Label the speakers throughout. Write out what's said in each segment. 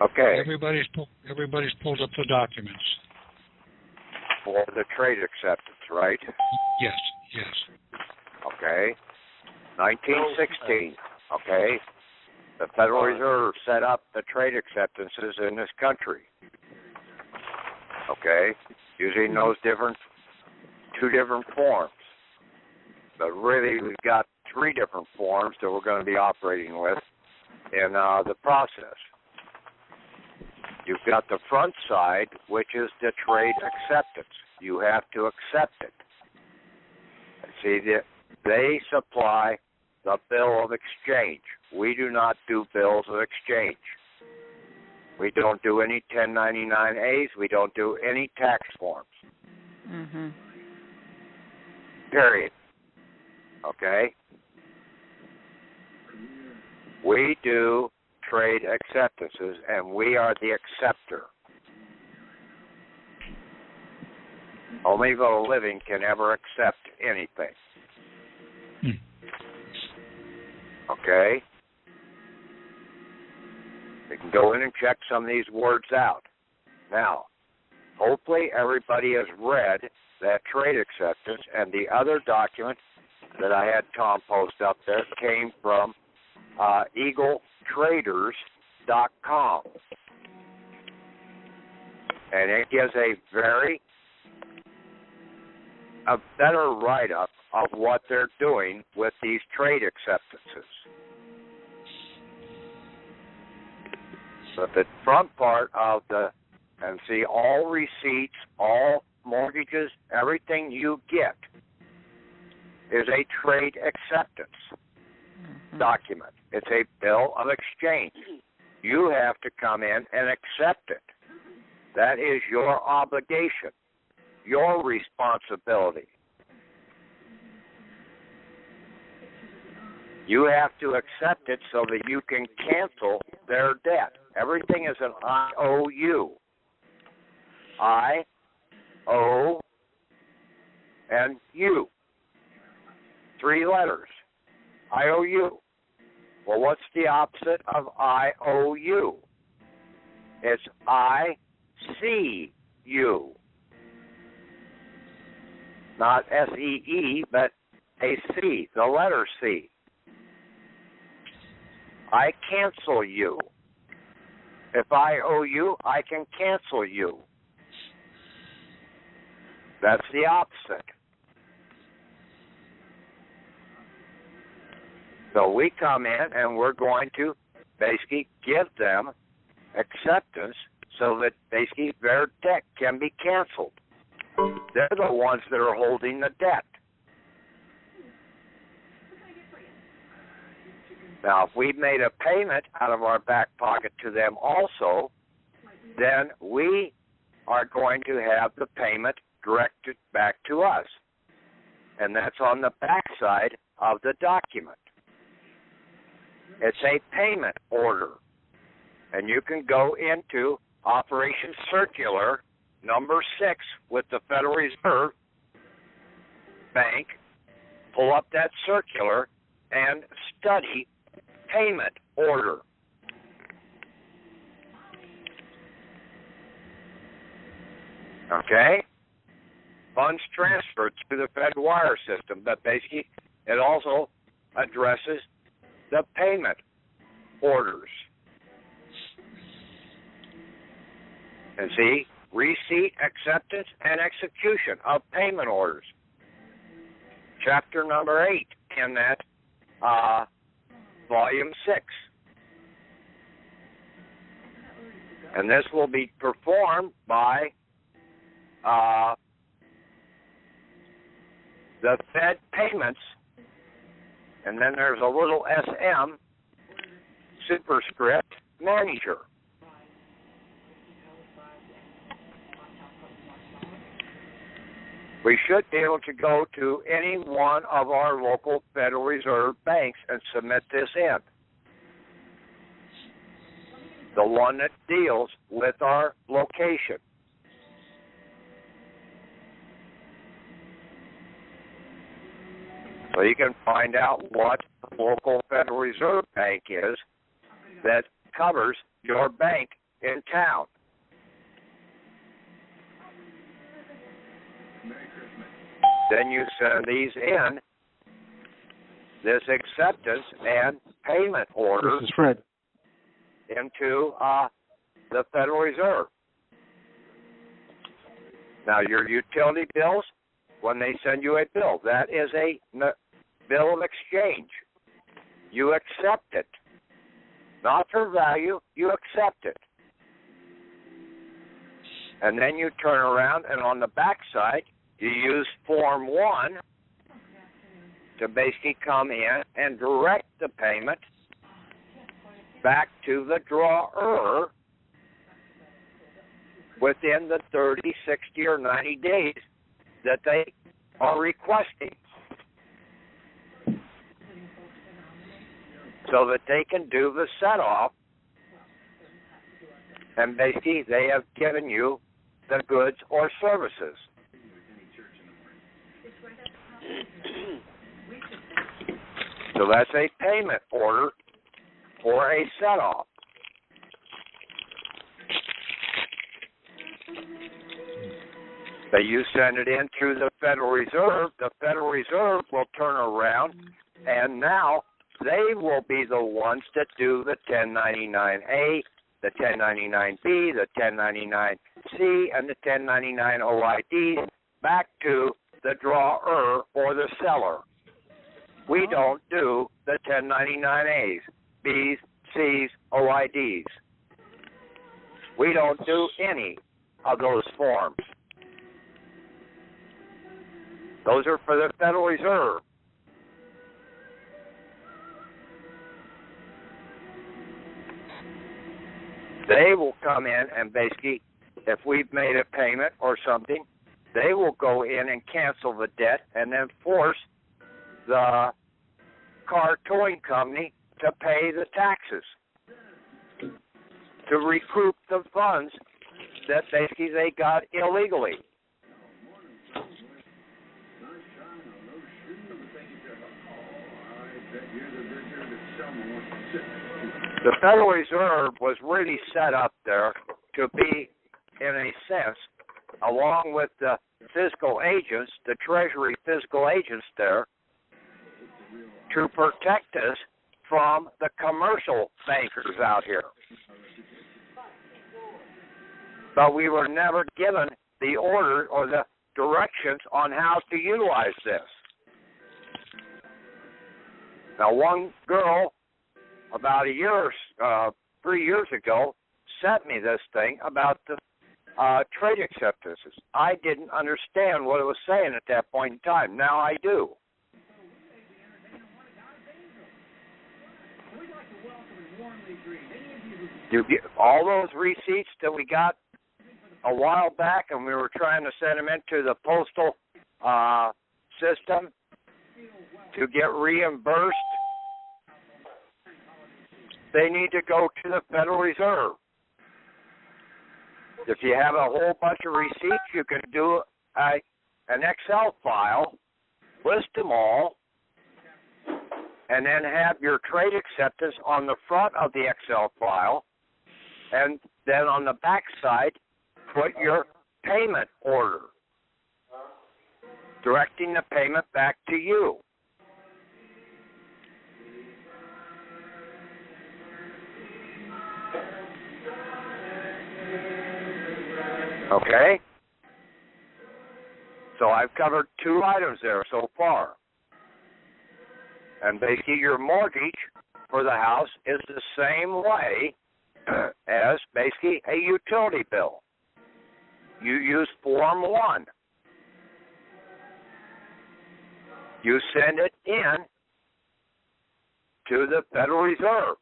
Speaker 1: Okay.
Speaker 2: Everybody's pulled up the documents.
Speaker 1: For the trade acceptance, right?
Speaker 2: Yes.
Speaker 1: Okay. 1916. Okay. The Federal Reserve set up the trade acceptances in this country. Okay. Using those two different forms. But really, we've got three different forms that we're going to be operating with in the process. You've got the front side, which is the trade acceptance. You have to accept it. See, they supply the bill of exchange. We do not do bills of exchange. We don't do any 1099-As. We don't do any tax forms.
Speaker 3: Mm-hmm.
Speaker 1: Period. Okay? We do trade acceptances, and we are the acceptor. Only the living can ever accept anything. Okay? We can go in and check some of these words out. Now, hopefully everybody has read that trade acceptance, and the other document that I had Tom post up there came from EagleTraders.com. And it gives a better write-up of what they're doing with these trade acceptances. So the front part of and see all receipts, all mortgages, everything you get is a trade acceptance document. It's a bill of exchange. You have to come in and accept it. That is your obligation, your responsibility. You have to accept it so that you can cancel their debt. Everything is an IOU. I, O, and U. 3 letters. IOU. Well, what's the opposite of IOU? It's ICU. Not SEE, but a C, the letter C. I cancel you. If I owe you, I can cancel you. That's the opposite. So we come in and we're going to basically give them acceptance so that basically their debt can be canceled. They're the ones that are holding the debt. Now, if we made a payment out of our back pocket to them also, then we are going to have the payment directed back to us. And that's on the back side of the document. It's a payment order. And you can go into Operation Circular number 6 with the Federal Reserve Bank, pull up that circular, and study payment order. Okay? Funds transferred through the Fed wire system, but basically it also addresses the payment orders. And see, receipt, acceptance, and execution of payment orders. Chapter number 8 in that volume 6. And this will be performed by the Fed payments, and then there's a little SM superscript manager. We should be able to go to any one of our local Federal Reserve banks and submit this in. The one that deals with our location. So you can find out what the local Federal Reserve Bank is that covers your bank in town. Then you send these in, this acceptance and payment order.
Speaker 3: This is Fred.
Speaker 1: Into the Federal Reserve. Now, your utility bills, when they send you a bill, that is a bill of exchange. You accept it. Not for value, you accept it. And then you turn around, and on the back side, you use Form 1 to basically come in and direct the payment back to the drawer within the 30, 60, or 90 days that they are requesting, so that they can do the set-off, and basically they have given you the goods or services. So that's a payment order for a set-off. But you send it in through the Federal Reserve. The Federal Reserve will turn around, and now they will be the ones that do the 1099A, the 1099B, the 1099C, and the 1099 OIDs back to the drawer or the seller. We don't do the 1099As, Bs, Cs, OIDs. We don't do any of those forms. Those are for the Federal Reserve. They will come in and basically, if we've made a payment or something, they will go in and cancel the debt and then force the car towing company to pay the taxes to recoup the funds that basically they got illegally. The Federal Reserve was really set up there to be, in a sense, along with the fiscal agents, the Treasury fiscal agents there, to protect us from the commercial bankers out here. But we were never given the order or the directions on how to utilize this. Now, one girl, about 3 years ago, sent me this thing about the trade acceptances. I didn't understand what it was saying at that point in time. Now I do. You get all those receipts that we got a while back, and we were trying to send them into the postal system to get reimbursed. They need to go to the Federal Reserve. If you have a whole bunch of receipts, you can do an Excel file, list them all, and then have your trade acceptance on the front of the Excel file, and then on the back side, put your payment order, directing the payment back to you. Okay? So I've covered 2 items there so far. And basically your mortgage for the house is the same way as basically a utility bill. You use Form 1. You send it in to the Federal Reserve.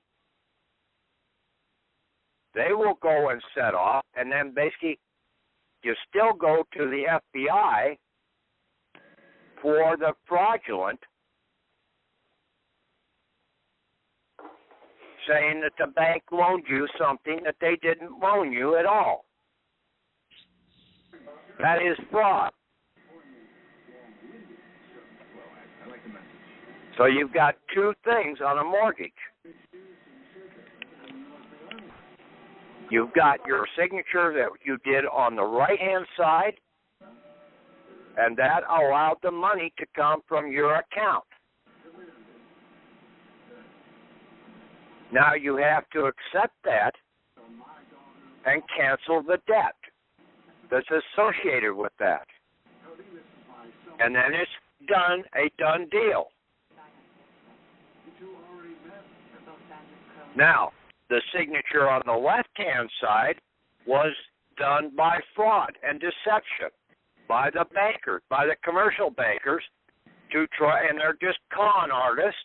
Speaker 1: They will go and set off, and then basically you still go to the FBI for the fraudulent, saying that the bank loaned you something that they didn't loan you at all. That is fraud. So you've got 2 things on a mortgage. You've got your signature that you did on the right-hand side, and that allowed the money to come from your account. Now you have to accept that and cancel the debt that's associated with that. And then it's done, a done deal. Now, the signature on the left-hand side was done by fraud and deception by the bankers, by the commercial bankers, to try, and they're just conning artists,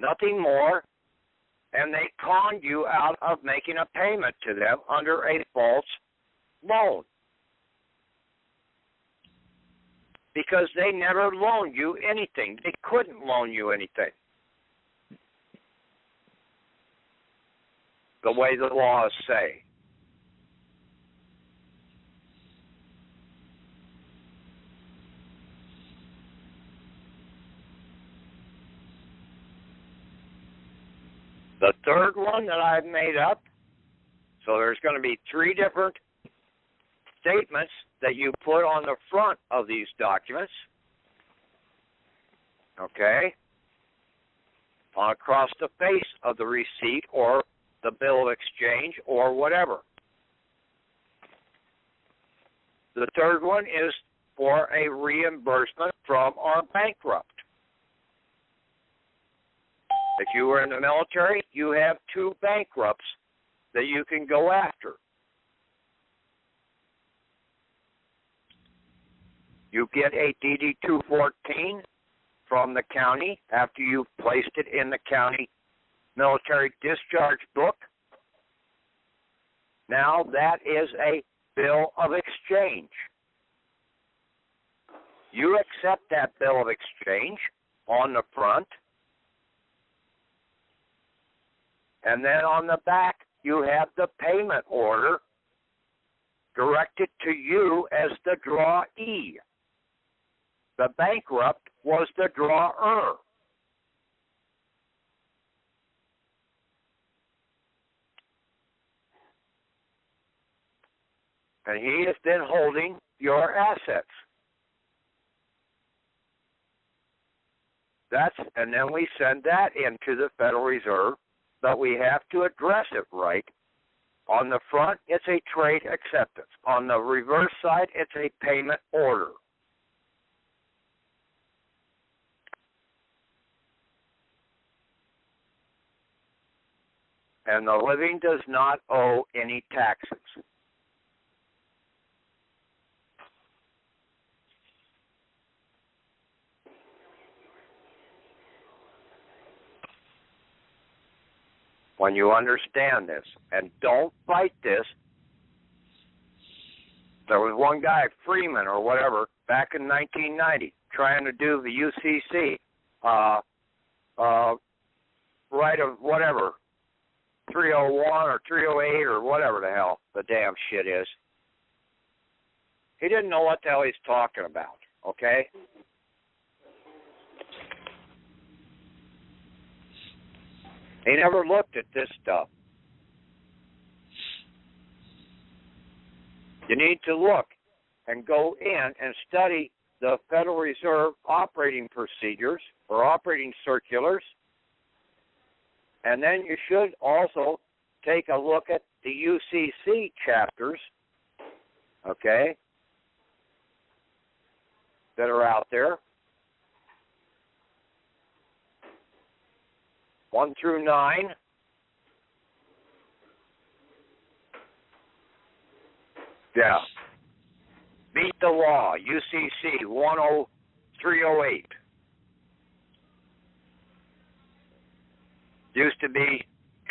Speaker 1: nothing more, and they conned you out of making a payment to them under a false loan. Because they never loaned you anything. They couldn't loan you anything. The way the laws say. The third one that I've made up, so there's going to be 3 different statements that you put on the front of these documents, okay, across the face of the receipt or the bill of exchange or whatever. The third one is for a reimbursement from our bankrupt. If you were in the military, you have 2 bankrupts that you can go after. You get a DD-214 from the county after you've placed it in the county military discharge book. Now that is a bill of exchange. You accept that bill of exchange on the front, and then on the back you have the payment order directed to you as the drawee. The bankrupt was the drawer. And he is then holding your assets. And then we send that into the Federal Reserve, but we have to address it right. On the front, it's a trade acceptance. On the reverse side, it's a payment order. And the living does not owe any taxes. When you understand this, and don't fight this. There was one guy, Freeman or whatever, back in 1990, trying to do the UCC, right of whatever, 301 or 308 or whatever the hell the damn shit is. He didn't know what the hell he's talking about, okay? He never looked at this stuff. You need to look and go in and study the Federal Reserve operating procedures or operating circulars. And then you should also take a look at the UCC chapters, okay, that are out there. 1 through 9. Yeah. Beat the Law, UCC 10308. Used to be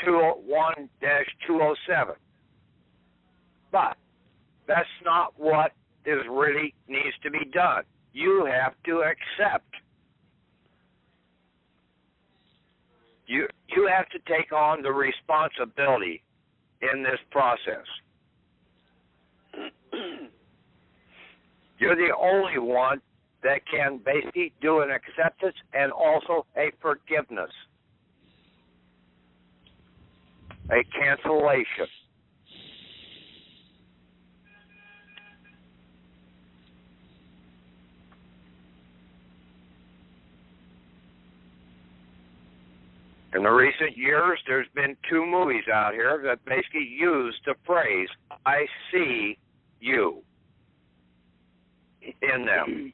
Speaker 1: 201-207. But that's not what is really needs to be done. You have to accept. You have to take on the responsibility in this process. You're the only one that can basically do an acceptance and also a forgiveness. a cancellation. In the recent years, there's been 2 movies out here that basically use the phrase, I see you, in them,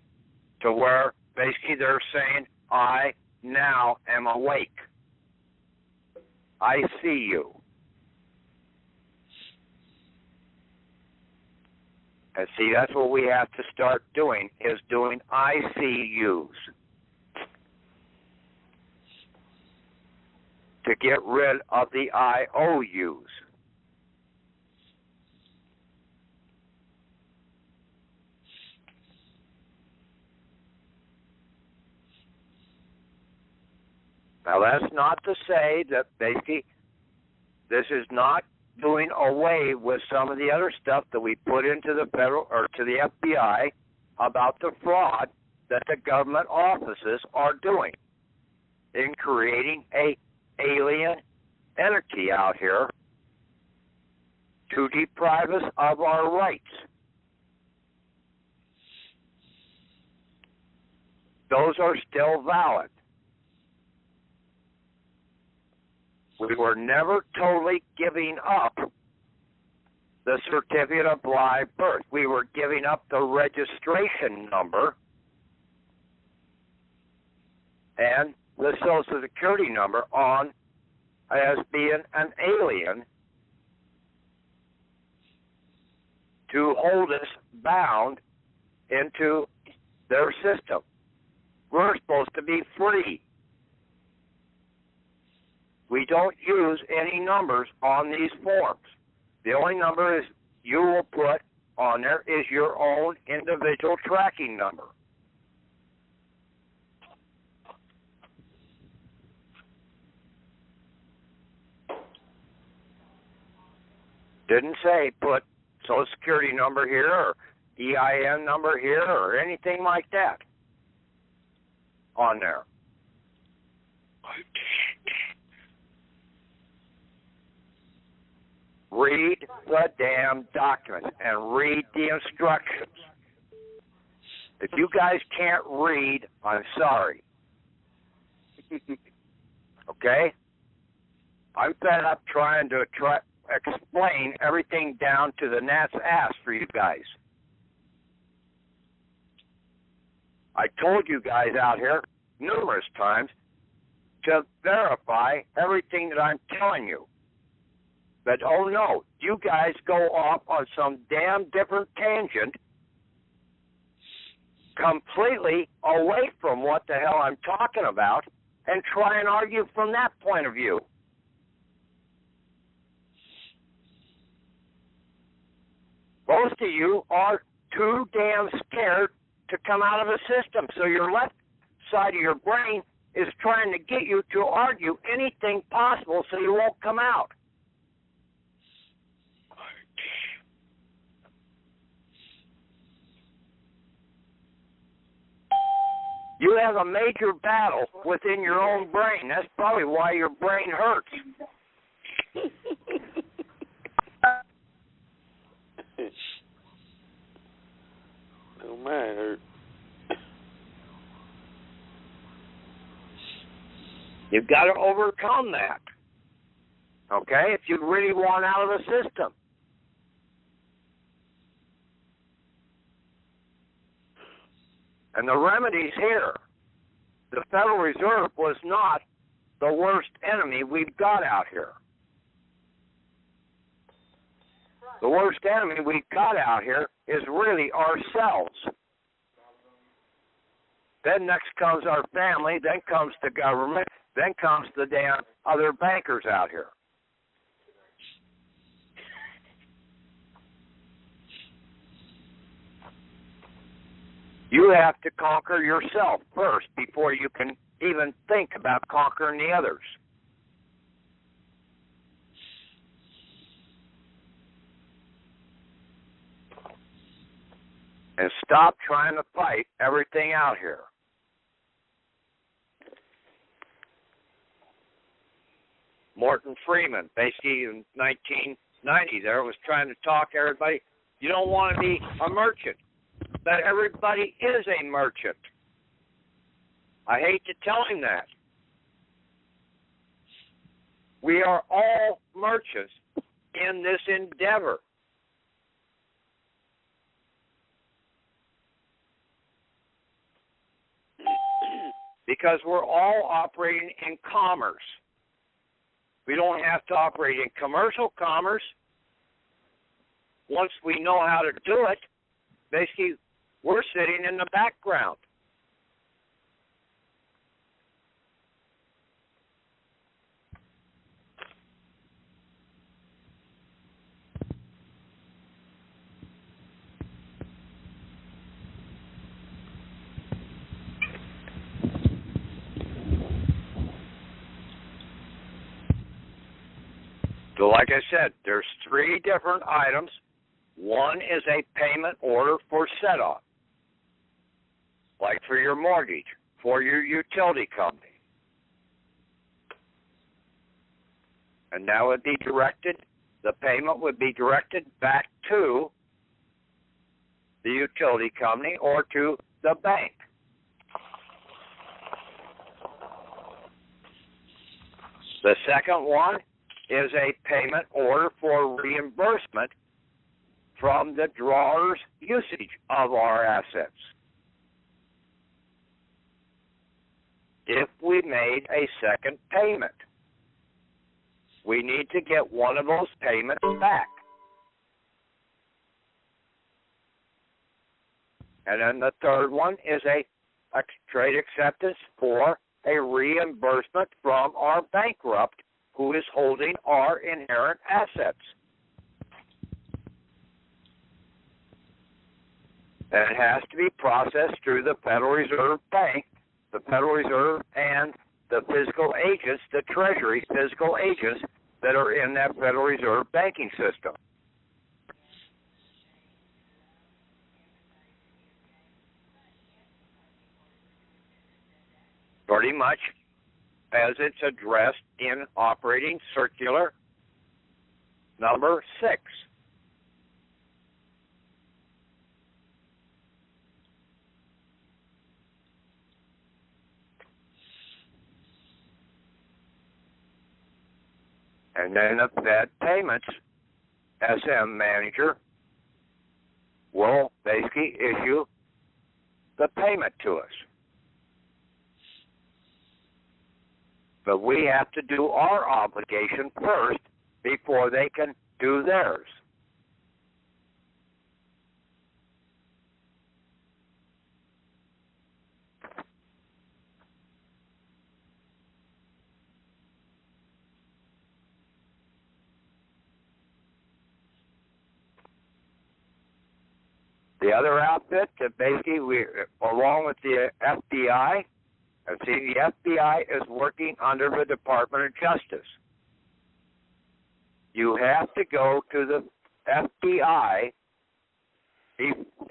Speaker 1: to where basically they're saying, I now am awake. I see you. And see, that's what we have to start doing, is doing I see yous. To get rid of the IOUs. Now, that's not to say that basically this is not doing away with some of the other stuff that we put into the federal or to the FBI about the fraud that the government offices are doing in creating a alien entity out here to deprive us of our rights. Those are still valid. We were never totally giving up the certificate of live birth. We were giving up the registration number and the Social Security number on as being an alien to hold us bound into their system. We're supposed to be free. We don't use any numbers on these forms. The only number is you will put on there is your own individual tracking number. Didn't say put Social Security number here or EIN number here or anything like that on there. Read the damn documents and read the instructions. If you guys can't read, I'm sorry. Okay? I'm fed up trying to explain everything down to the gnat's ass for you guys. I told you guys out here numerous times to verify everything that I'm telling you. But, oh no, you guys go off on some damn different tangent completely away from what the hell I'm talking about and try and argue from that point of view. Most of you are too damn scared to come out of the system, so your left side of your brain is trying to get you to argue anything possible so you won't come out. You have a major battle within your own brain. That's probably why your brain hurts.
Speaker 3: Oh, mine hurt.
Speaker 1: You've got to overcome that. Okay? If you really want out of the system. And the remedies here. The Federal Reserve was not the worst enemy we've got out here. The worst enemy we've got out here is really ourselves. Then next comes our family, then comes the government, then comes the damn other bankers out here. You have to conquer yourself first before you can even think about conquering the others. And stop trying to fight everything out here. Morton Freeman, basically in 1990, there was trying to talk everybody. You don't want to be a merchant, but everybody is a merchant. I hate to tell him that. We are all merchants in this endeavor. Because we're all operating in commerce. We don't have to operate in commercial commerce. Once we know how to do it, basically, we're sitting in the background. So like I said, there's 3 different items. One is a payment order for set-off, like for your mortgage, for your utility company. And that would be directed, the payment would be directed back to the utility company or to the bank. The second one is a payment order for reimbursement from the drawer's usage of our assets. If we made a second payment, we need to get one of those payments back. And then the third one is a trade acceptance for a reimbursement from our bankrupt who is holding our inherent assets. And it has to be processed through the Federal Reserve Bank, the Federal Reserve, and the physical agents, the Treasury physical agents that are in that Federal Reserve banking system. Pretty much as it's addressed in Operating Circular number 6. And then the Fed Payments SM manager will basically issue the payment to us. But we have to do our obligation first before they can do theirs. The other outfit that basically we, along with the FBI, see, the FBI is working under the Department of Justice. You have to go to the FBI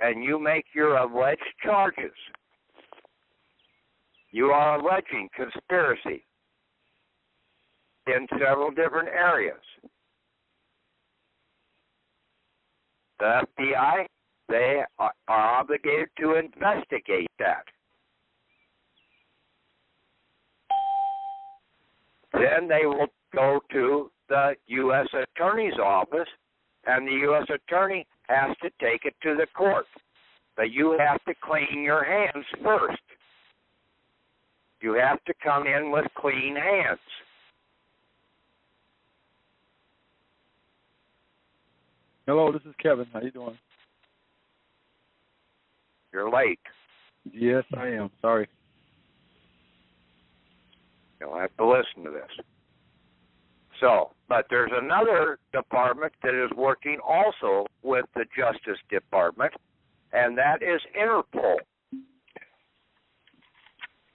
Speaker 1: and you make your alleged charges. You are alleging conspiracy in several different areas. The FBI, they are obligated to investigate that. Then they will go to the U.S. Attorney's Office, and the U.S. Attorney has to take it to the court. But you have to clean your hands first. You have to come in with clean hands.
Speaker 4: Hello, this is Kevin. How you doing?
Speaker 1: You're late.
Speaker 4: Yes, I am. Sorry.
Speaker 1: You'll have to listen to this. So, but there's another department that is working also with the Justice Department, and that is Interpol.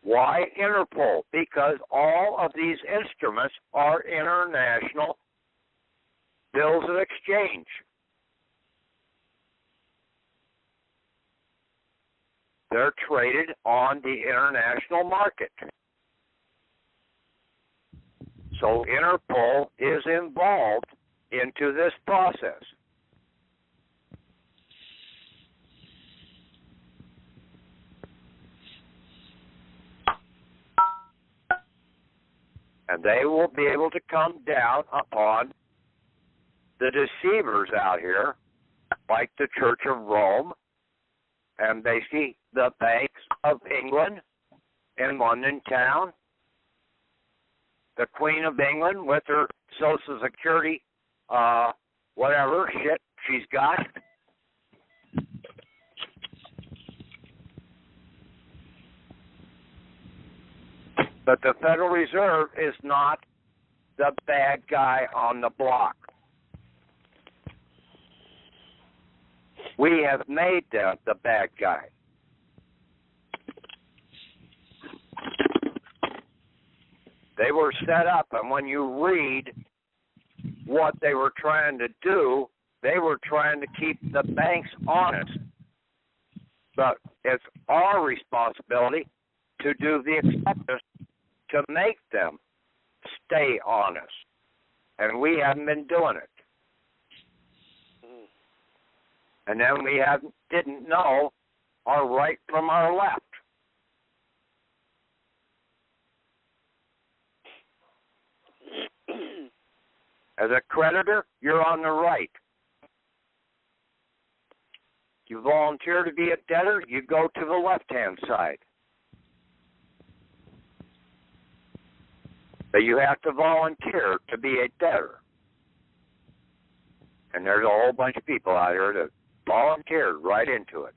Speaker 1: Why Interpol? Because all of these instruments are international bills of exchange. They're traded on the international market. So Interpol is involved into this process. And they will be able to come down upon the deceivers out here, like the Church of Rome, and basically the banks of England in London town, the Queen of England with her Social Security, whatever shit she's got. But the Federal Reserve is not the bad guy on the block. We have made them the bad guy. They were set up, and when you read what they were trying to do, they were trying to keep the banks honest. But it's our responsibility to do the acceptance to make them stay honest. And we haven't been doing it. And then we didn't know our right from our left. As a creditor, you're on the right. You volunteer to be a debtor, you go to the left-hand side. But you have to volunteer to be a debtor. And there's a whole bunch of people out here that volunteered right into it.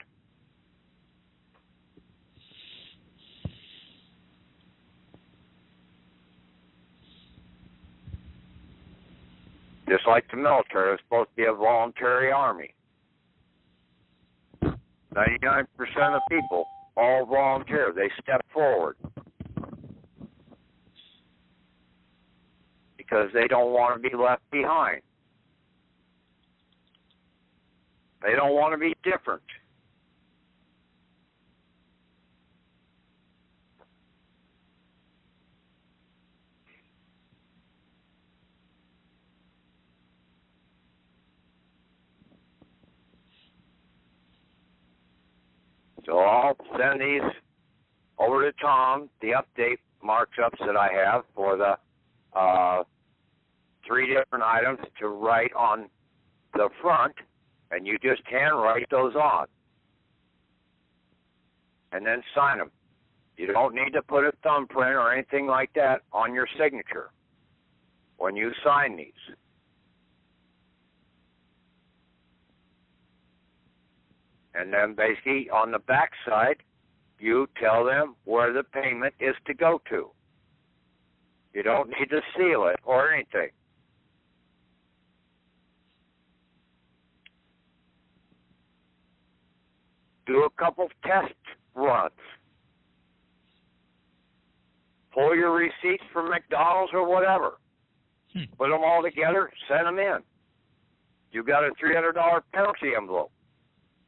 Speaker 1: Just like the military, it's supposed to be a voluntary army. 99% of people all volunteer. They step forward. Because they don't want to be left behind. They don't want to be different. So I'll send these over to Tom, the update markups that I have for the 3 different items to write on the front, and you just handwrite those on and then sign them. You don't need to put a thumbprint or anything like that on your signature when you sign these. And then basically on the back side, you tell them where the payment is to go to. You don't need to seal it or anything. Do a couple test runs. Pull your receipts from McDonald's or whatever. Put them all together, send them in. You got a $300 penalty envelope.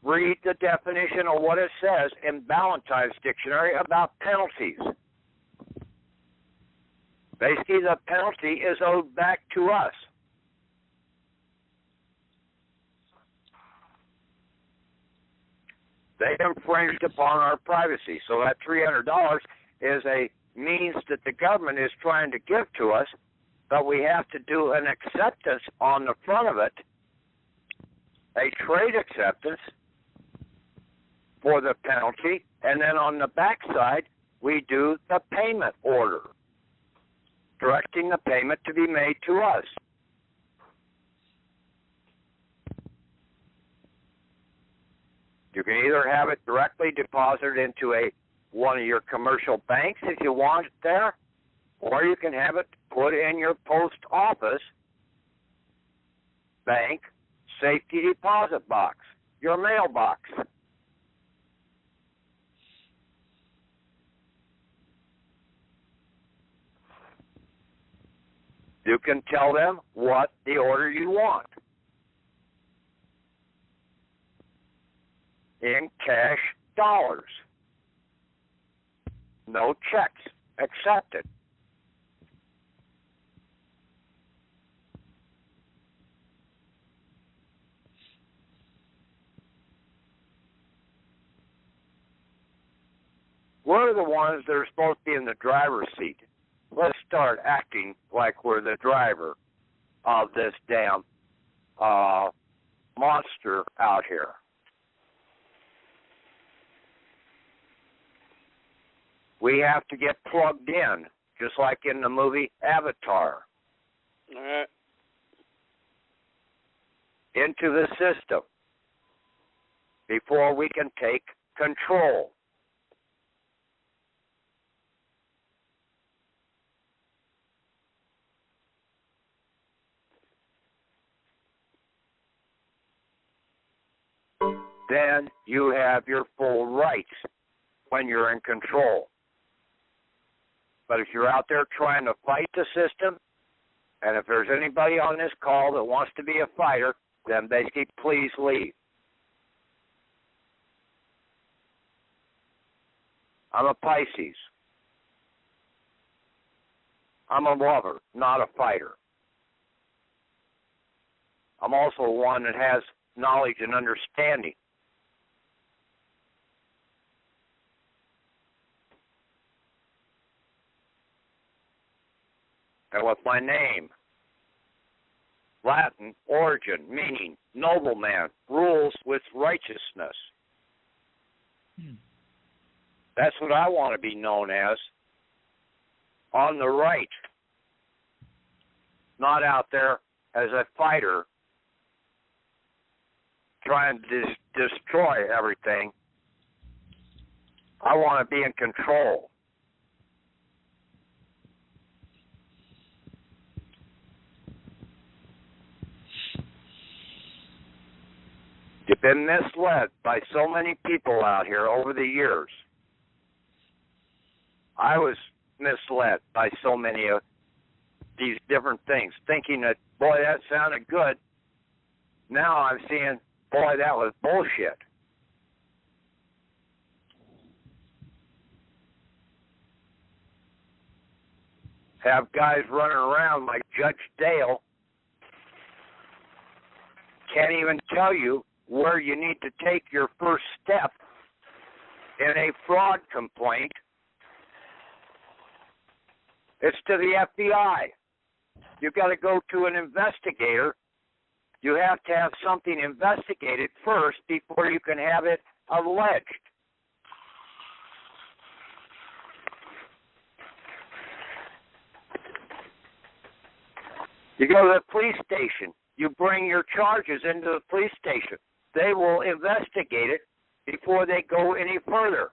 Speaker 1: Read the definition of what it says in Ballantyne's dictionary about penalties. Basically, the penalty is owed back to us. They infringed upon our privacy. So that $300 is a means that the government is trying to give to us, but we have to do an acceptance on the front of it, a trade acceptance for the penalty, and then on the back side, we do the payment order, directing the payment to be made to us. You can either have it directly deposited into one of your commercial banks if you want it there, or you can have it put in your post office bank safety deposit box, your mailbox. You can tell them what the order you want. In cash dollars. No checks accepted. We're the ones that are supposed to be in the driver's seat. Let's start acting like we're the driver of this damn monster out here. We have to get plugged in, just like in the movie Avatar,
Speaker 3: All right.
Speaker 1: into the system before we can take control. Then you have your full rights when you're in control. But if you're out there trying to fight the system, and if there's anybody on this call that wants to be a fighter, then basically please leave. I'm a Pisces. I'm a lover, not a fighter. I'm also one that has knowledge and understanding. And with my name, Latin origin, meaning nobleman, rules with righteousness. That's what I want to be known as, on the right, not out there as a fighter trying to destroy everything. I want to be in control. You've been misled by so many people out here over the years. I was misled by so many of these different things, thinking that, boy, that sounded good. Now I'm seeing, boy, that was bullshit. Have guys running around like Judge Dale, can't even tell you where you need to take your first step in a fraud complaint. It's to the FBI. You've got to go to an investigator. You have to have something investigated first before you can have it alleged. You go to the police station. You bring your charges into the police station. They will investigate it before they go any further.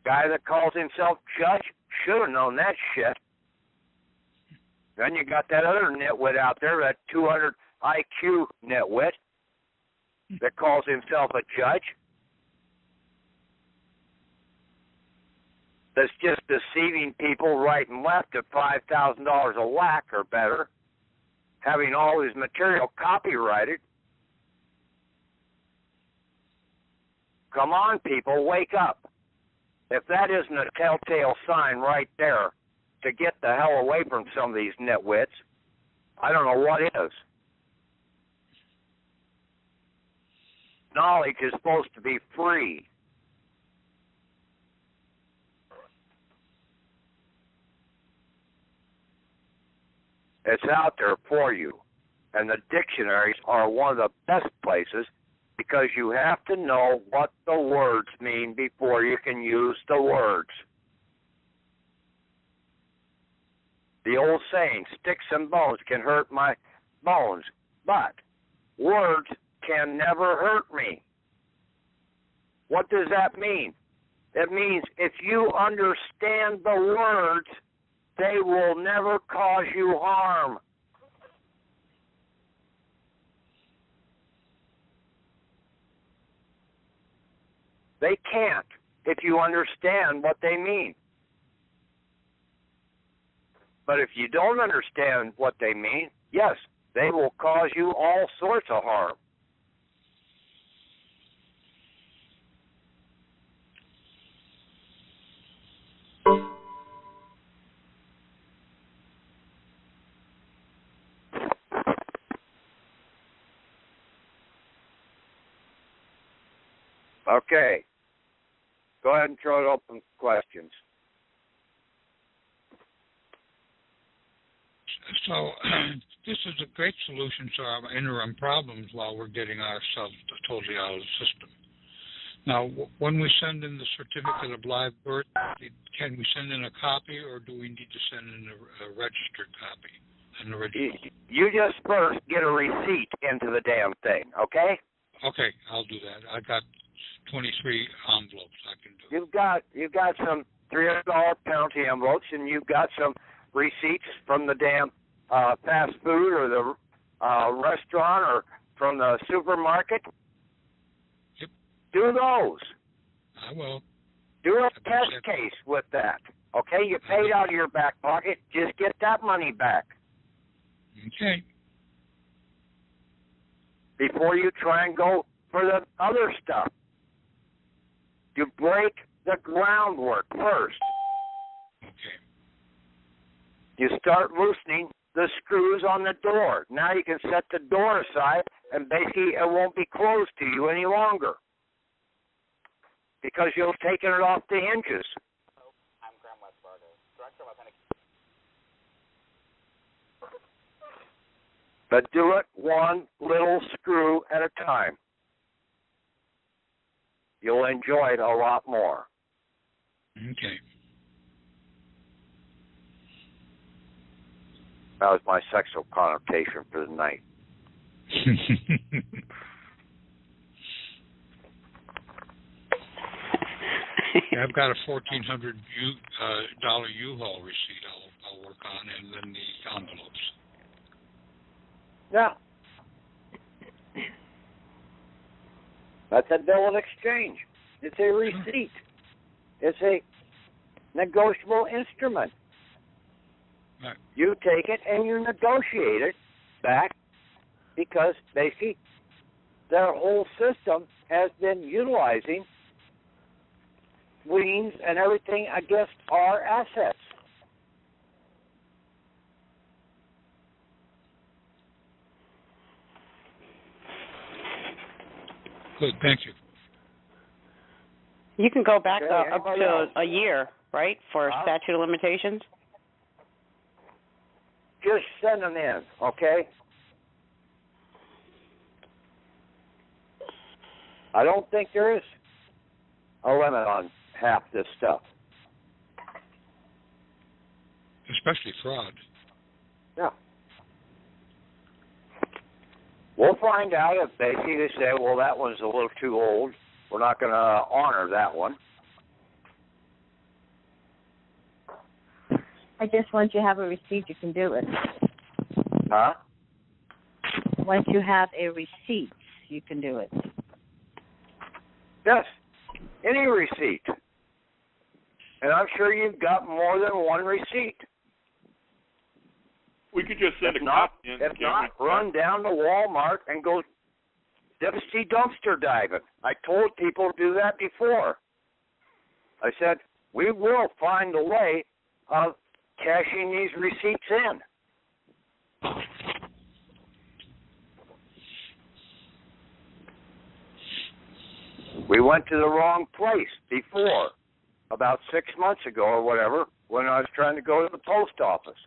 Speaker 1: Guy that calls himself judge should have known that shit. Then you got that other nitwit out there, that 200 IQ nitwit that calls himself a judge. That's just deceiving people right and left at $5,000 a whack or better, having all his material copyrighted. Come on, people, wake up. If that isn't a telltale sign right there to get the hell away from some of these nitwits, I don't know what is. Knowledge is supposed to be free. It's out there for you. And the dictionaries are one of the best places because you have to know what the words mean before you can use the words. The old saying, sticks and bones can hurt my bones, but words can never hurt me. What does that mean? It means if you understand the words, they will never cause you harm. They can't if you understand what they mean. But if you don't understand what they mean, yes, they will cause you all sorts of harm. Okay. Go ahead and throw it open for questions.
Speaker 2: So this is a great solution to our interim problems while we're getting ourselves totally out of the system. Now, when we send in the certificate of live birth, can we send in a copy, or do we need to send in a registered copy, an original?
Speaker 1: You just first get a receipt into the damn thing, okay?
Speaker 2: Okay, I'll do that. I got 23 envelopes I can do.
Speaker 1: You've got some $300 penalty envelopes, and you've got some receipts from the damn fast food or the restaurant or from the supermarket.
Speaker 2: Yep.
Speaker 1: Do those.
Speaker 2: I will.
Speaker 1: Do a test case with that. Okay, you paid out of your back pocket. Just get that money back.
Speaker 2: Okay.
Speaker 1: Before you try and go for the other stuff. You break the groundwork first.
Speaker 2: Okay.
Speaker 1: You start loosening the screws on the door. Now you can set the door aside, and basically it won't be closed to you any longer because you've taken it off the hinges.
Speaker 5: I'm Graham West Fargo, Director of Authentication.
Speaker 1: But do it one little screw at a time. You'll enjoy it a lot more.
Speaker 2: Okay.
Speaker 1: That was my sexual connotation for the night.
Speaker 2: I've got a $1,400 U-Haul receipt I'll work on, and then the envelopes.
Speaker 1: Yeah. That's a bill of exchange. It's a receipt. It's a negotiable instrument.
Speaker 2: Right.
Speaker 1: You take it and you negotiate it back because basically their whole system has been utilizing liens and everything against our assets.
Speaker 2: Good, thank you.
Speaker 6: You can go back
Speaker 1: Okay,
Speaker 6: up to a year, right, for statute of limitations?
Speaker 1: Just send them in, okay? I don't think there is a limit on half this stuff.
Speaker 2: Especially fraud.
Speaker 1: Yeah. We'll find out if they say, well, that one's a little too old. We're not going to honor that one.
Speaker 7: I guess once you have a receipt, you can do it.
Speaker 1: Huh?
Speaker 7: Once you have a receipt, you can do it.
Speaker 1: Yes. Any receipt. And I'm sure you've got more than one receipt.
Speaker 3: We could just send
Speaker 1: If
Speaker 3: a
Speaker 1: not,
Speaker 3: copy in.
Speaker 1: if not, run down to Walmart and go see dumpster diving. I told people to do that before. I said, we will find a way of cashing these receipts in. We went to the wrong place before, about 6 months ago or whatever, when I was trying to go to the post office.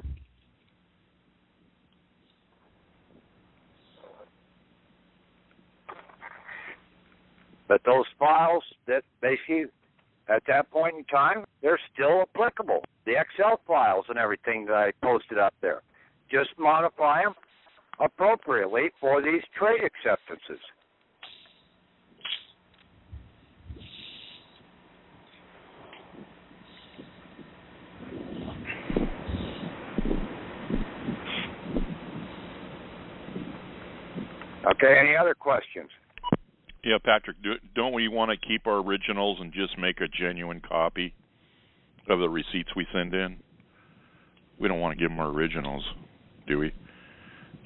Speaker 1: But those files that basically, at that point in time, they're still applicable. The Excel files and everything that I posted up there. Just modify them appropriately for these trade acceptances. Okay, any other questions?
Speaker 8: Yeah, Patrick, don't we want to keep our originals and just make a genuine copy of the receipts we send in? We don't want to give them our originals, do we?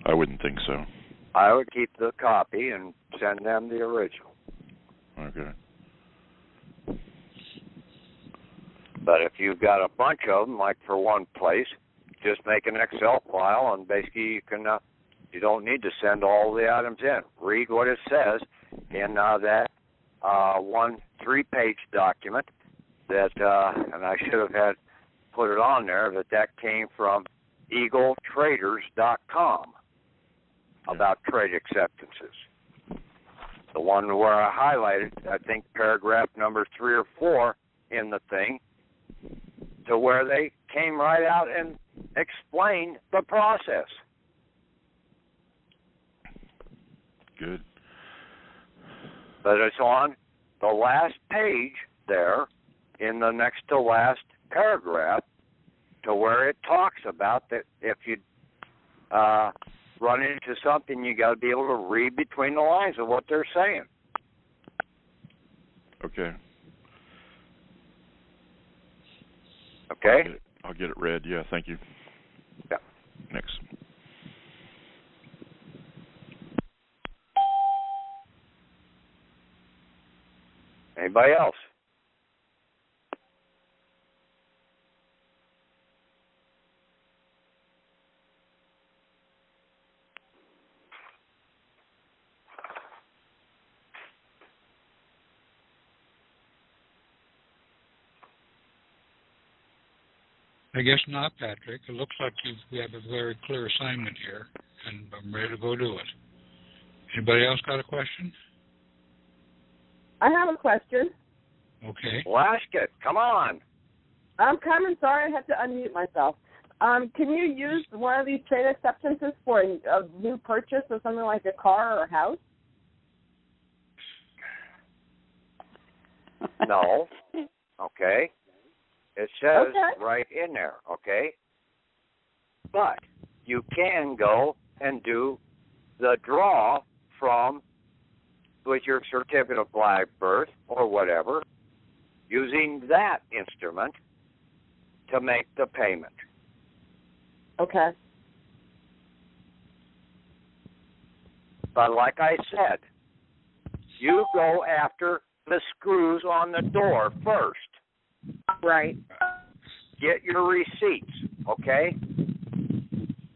Speaker 8: I wouldn't think so.
Speaker 1: I would keep the copy and send them the original.
Speaker 8: Okay.
Speaker 1: But if you've got a bunch of them, like for one place, just make an Excel file, and basically you can. You don't need to send all the items in. Read what it says in that one 3-page document that, and I should have had put it on there, that came from EagleTraders.com about trade acceptances. The one where I highlighted, I think, paragraph number 3 or 4 in the thing, to where they came right out and explained the process.
Speaker 8: Good.
Speaker 1: But it's on the last page there, in the next to last paragraph, to where it talks about that if you run into something, you got to be able to read between the lines of what they're saying.
Speaker 8: Okay.
Speaker 1: Okay?
Speaker 8: I'll get it read. Yeah, thank you.
Speaker 1: Yeah.
Speaker 8: Next.
Speaker 1: Anybody else?
Speaker 2: I guess not, Patrick. It looks like we have a very clear assignment here, and I'm ready to go do it. Anybody else got a question?
Speaker 9: I have a question.
Speaker 2: Okay.
Speaker 1: Well, ask it. Come on.
Speaker 9: I'm coming. Sorry, I had to unmute myself. Can you use one of these trade acceptances for a new purchase of something like a car or a house?
Speaker 1: No. Okay. It says right in there, okay? But you can go and do the draw from, with your certificate of live birth or whatever, using that instrument to make the payment.
Speaker 9: Okay.
Speaker 1: But like I said, you go after the screws on the door first.
Speaker 9: Right.
Speaker 1: Get your receipts, okay?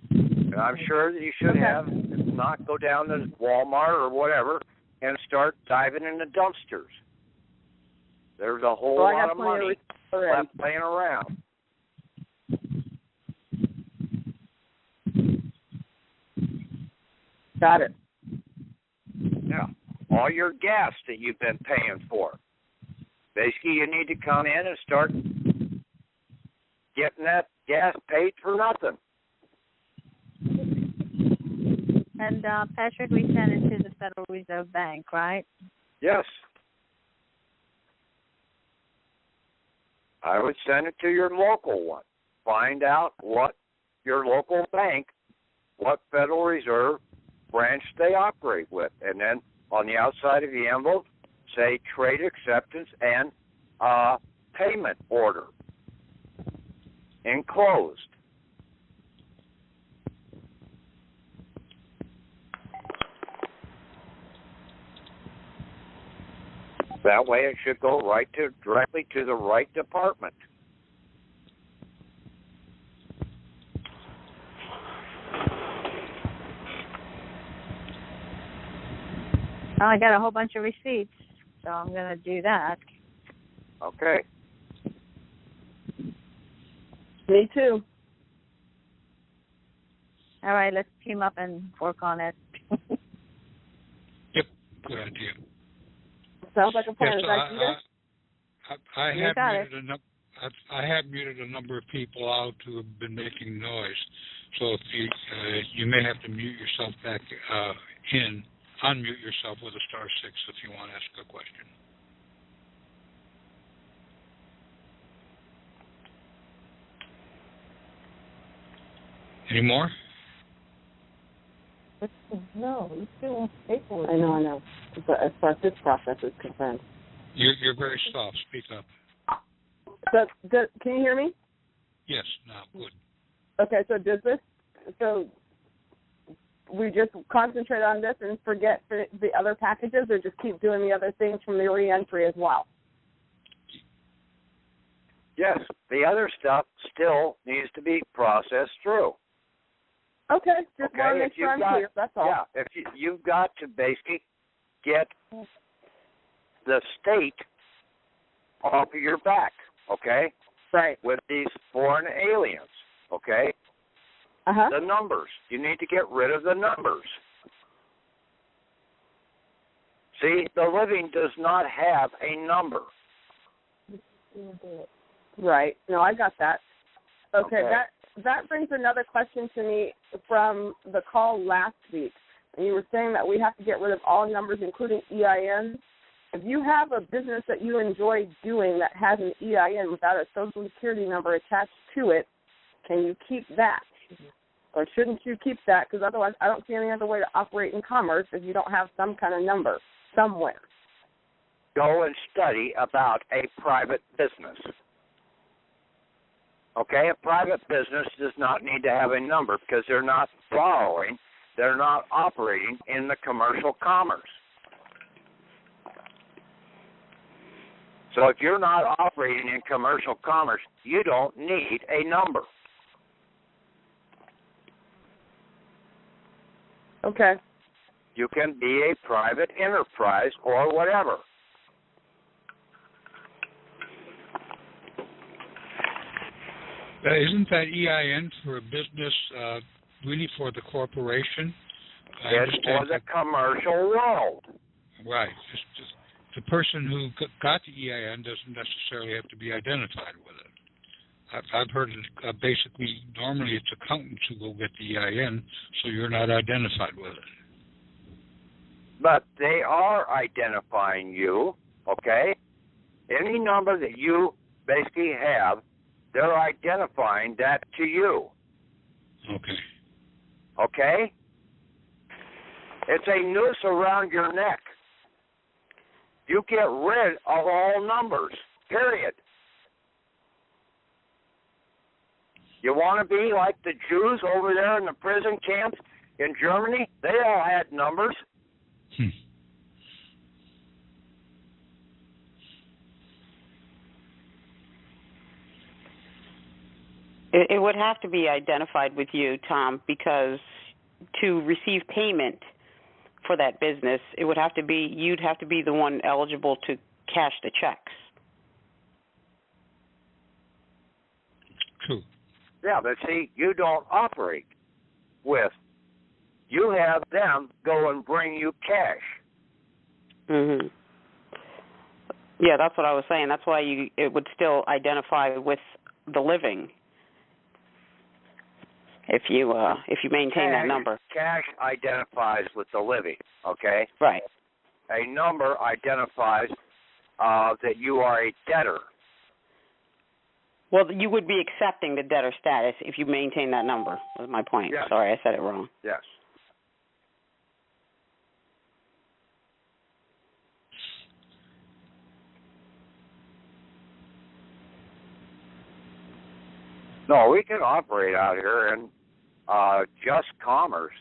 Speaker 1: And I'm sure that you should have, if not, go down to Walmart or whatever and start diving in the dumpsters. There's a whole lot of money left laying around.
Speaker 9: Got it.
Speaker 1: Yeah. All your gas that you've been paying for. Basically, you need to come in and start getting that gas paid for nothing.
Speaker 7: And, Patrick, we sent it to the Federal Reserve Bank, right?
Speaker 1: Yes. I would send it to your local one. Find out what your local bank, what Federal Reserve branch they operate with. And then on the outside of the envelope, say trade acceptance and payment order enclosed. That way it should go directly to the right department.
Speaker 7: Well, I got a whole bunch of receipts, so I'm going to do that.
Speaker 1: Okay.
Speaker 9: Me too.
Speaker 7: All right, let's team up and work on it.
Speaker 2: Yep, good idea.
Speaker 9: Sounds like a plan.
Speaker 2: Yes, I have muted a number of people out who have been making noise. So if you may have to mute yourself back in. Unmute yourself with a *6 if you want to ask a question. Any more?
Speaker 9: No, you still want paperwork. I know. But as far as this process is concerned.
Speaker 2: You're very soft. Speak up.
Speaker 9: Can you hear me?
Speaker 2: Yes, now, good.
Speaker 9: Okay, so we just concentrate on this and forget the other packages, or just keep doing the other things from the re-entry as well?
Speaker 1: Yes, the other stuff still needs to be processed through.
Speaker 9: Okay, just want to make sure I'm clear, that's all.
Speaker 1: Yeah, if you've got to basically get the state off of your back, okay?
Speaker 9: Right.
Speaker 1: With these foreign aliens, okay?
Speaker 9: Uh-huh.
Speaker 1: The numbers. You need to get rid of the numbers. See, the living does not have a number.
Speaker 9: Right. No, I got that. Okay. That brings another question to me from the call last week. And you were saying that we have to get rid of all numbers, including EIN. If you have a business that you enjoy doing that has an EIN without a Social Security number attached to it, can you keep that? Or shouldn't you keep that? Because otherwise I don't see any other way to operate in commerce if you don't have some kind of number somewhere.
Speaker 1: Go and study about a private business. Okay, a private business does not need to have a number because they're not they're not operating in the commercial commerce. So if you're not operating in commercial commerce, you don't need a number.
Speaker 9: Okay.
Speaker 1: You can be a private enterprise or whatever.
Speaker 2: Isn't that EIN for a business really for the corporation?
Speaker 1: It's for the commercial world.
Speaker 2: Right. Just the person who got the EIN doesn't necessarily have to be identified with it. I've heard it, basically, normally it's accountants who go get the EIN, so you're not identified with it.
Speaker 1: But they are identifying you, okay? Any number that you basically have, they're identifying that to you.
Speaker 2: Okay.
Speaker 1: Okay? It's a noose around your neck. You get rid of all numbers, period. You want to be like the Jews over there in the prison camps in Germany? They all had numbers.
Speaker 6: It would have to be identified with you, Tom, because to receive payment for that business, it would have to be, you'd have to be the one eligible to cash the checks.
Speaker 2: True.
Speaker 1: Yeah, but see, you don't operate with. You have them go and bring you cash.
Speaker 6: Mm-hmm. Yeah, that's what I was saying. That's why it would still identify with the living if you maintain that number.
Speaker 1: Cash identifies with the living, okay?
Speaker 6: Right.
Speaker 1: A number identifies that you are a debtor.
Speaker 6: Well, you would be accepting the debtor status if you maintain that number, was my point.
Speaker 1: Yes.
Speaker 6: Sorry, I said it wrong.
Speaker 1: Yes. No, we can operate out here in just commerce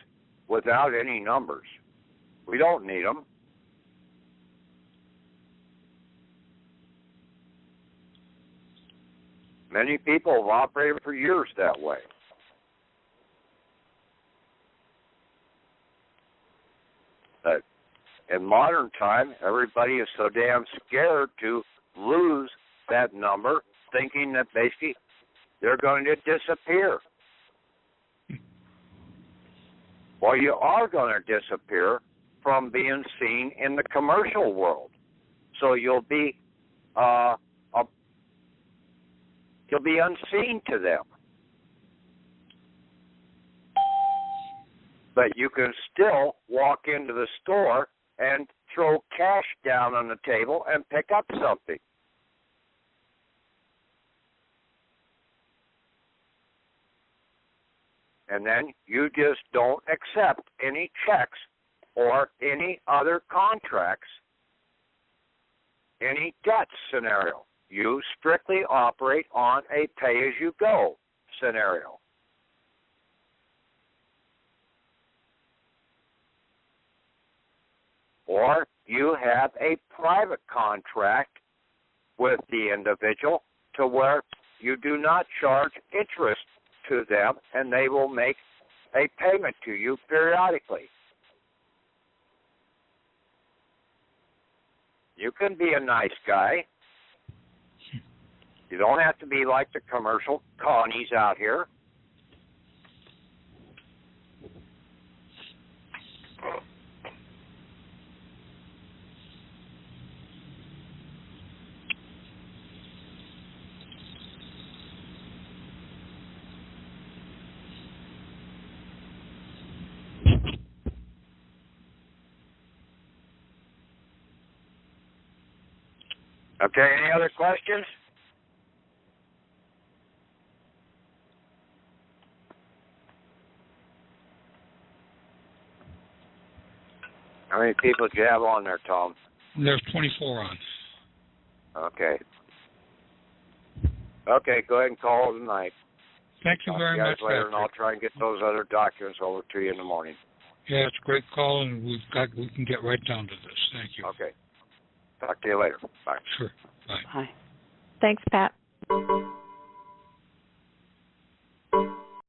Speaker 1: without any numbers. We don't need them. Many people have operated for years that way. But in modern time, everybody is so damn scared to lose that number, thinking that basically they're going to disappear. Well, you are going to disappear from being seen in the commercial world. So you'll be unseen to them. But you can still walk into the store and throw cash down on the table and pick up something. And then you just don't accept any checks or any other contracts, any debt scenario. You strictly operate on a pay-as-you-go scenario. Or you have a private contract with the individual to where you do not charge interest to them, and they will make a payment to you periodically. You can be a nice guy. You don't have to be like the commercial Connies out here. Okay, any other questions? How many people do you have on there, Tom?
Speaker 2: There's 24 on.
Speaker 1: Okay. Okay, go ahead and call it tonight.
Speaker 2: Thank you very much,
Speaker 1: later,
Speaker 2: Patrick.
Speaker 1: and I'll try and get those other documents over to you in the morning.
Speaker 2: Yeah, it's a great call, and we can get right down to this. Thank you.
Speaker 1: Okay. Talk to you later. Bye.
Speaker 2: Sure. Bye.
Speaker 6: Bye.
Speaker 7: Thanks, Pat.